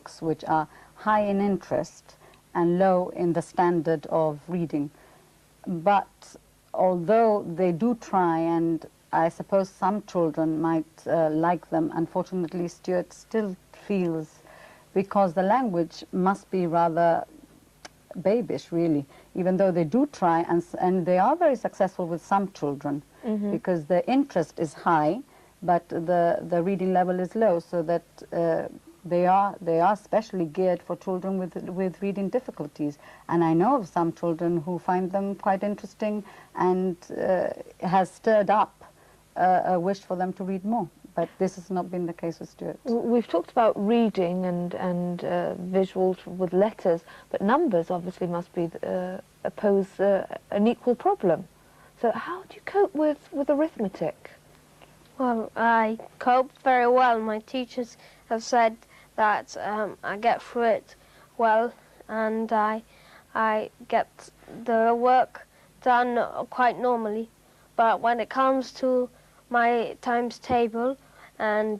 books which are high in interest and low in the standard of reading. But although they do try, and I suppose some children might like them, unfortunately Stuart still feels, because the language must be rather babyish really, even though they do try, and they are very successful with some children, because the interest is high, but the reading level is low, so that they are specially geared for children with reading difficulties. And I know of some children who find them quite interesting, and has stirred up a wish for them to read more. But this has not been the case with Stuart. We've talked about reading and visuals with letters, but numbers obviously must be pose an equal problem. So how do you cope with arithmetic? Well, I cope very well. My teachers have said that I get through it well, and I get the work done quite normally. But when it comes to my times table and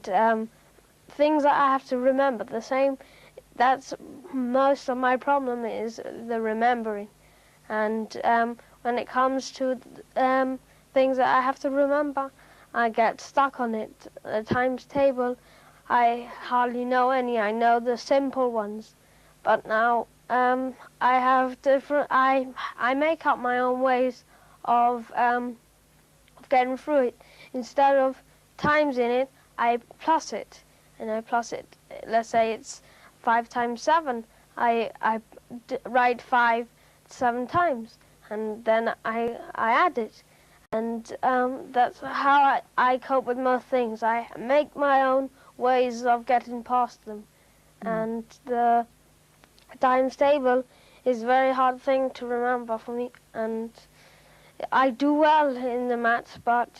things that I have to remember, that's most of my problem is the remembering. And when it comes to things that I have to remember, I get stuck on it. The times table, I hardly know any. I know the simple ones, but now I have different. I make up my own ways of getting through it. Instead of times in it, I plus it, and I plus it. Let's say it's 5 times 7. I write 5 7 times, and then I add it. And that's how I cope with most things. I make my own ways of getting past them. And the times table is a very hard thing to remember for me. And I do well in the maths, but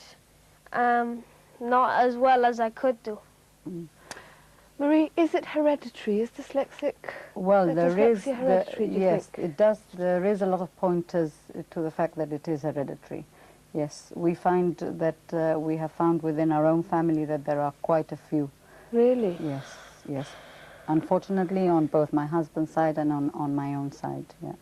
not as well as I could do. Marie, is it hereditary? Is dyslexic? Well, there is, hereditary, yes, it does. There is a lot of pointers to the fact that it is hereditary. Yes, we find that we have found within our own family that there are quite a few. Really? Yes, yes. Unfortunately, on both my husband's side and on my own side, yeah.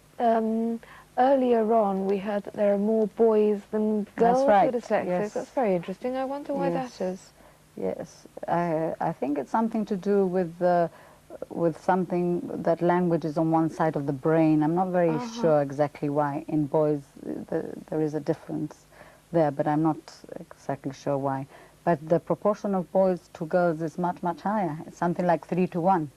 Earlier on, we heard that there are more boys than girls with dyslexic. Yes. That's very interesting. I wonder why Yes. that is. Yes, I think it's something to do with something that language is on one side of the brain. I'm not very sure exactly why. In boys, there is a difference there, but I'm not exactly sure why. But the proportion of boys to girls is much, much higher. It's something like 3 to 1.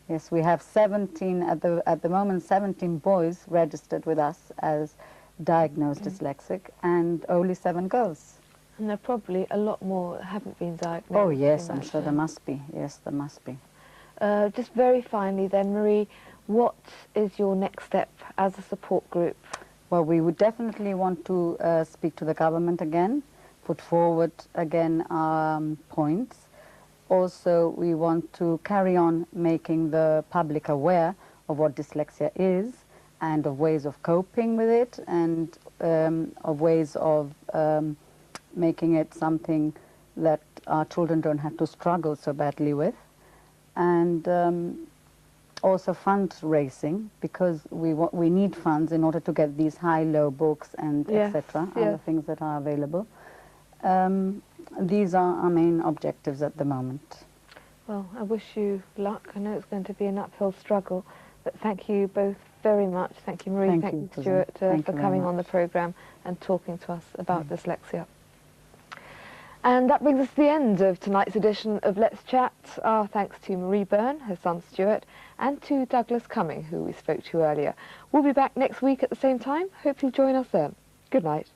Yes, we have 17, at the moment, 17 boys registered with us as diagnosed dyslexic, and only 7 girls. And there are probably a lot more that haven't been diagnosed. Oh yes, I'm sure there must be. Yes, there must be. Just very finally then, Marie, what is your next step as a support group? Well, we would definitely want to speak to the government again, put forward again points. Also, we want to carry on making the public aware of what dyslexia is and of ways of coping with it, and of ways of making it something that our children don't have to struggle so badly with. And also fundraising, because we need funds in order to get these high-low books and etc., other things that are available. These are our main objectives at the moment. Well, I wish you luck. I know it's going to be an uphill struggle, but thank you both very much. Thank you, Marie. Thank you, Stuart, for coming on the programme and talking to us about dyslexia. And that brings us to the end of tonight's edition of Let's Chat. Our thanks to Marie Byrne, her son Stuart, and to Douglas Cumming, who we spoke to earlier. We'll be back next week at the same time. Hope you'll join us then. Good night.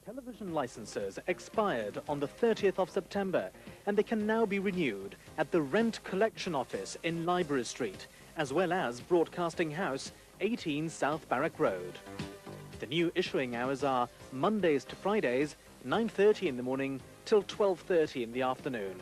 Television licenses expired on the 30th of September, and they can now be renewed at the Rent Collection Office in Library Street, as well as Broadcasting House, 18 South Barrack Road. The new issuing hours are Mondays to Fridays, 9:30 in the morning till 12:30 in the afternoon.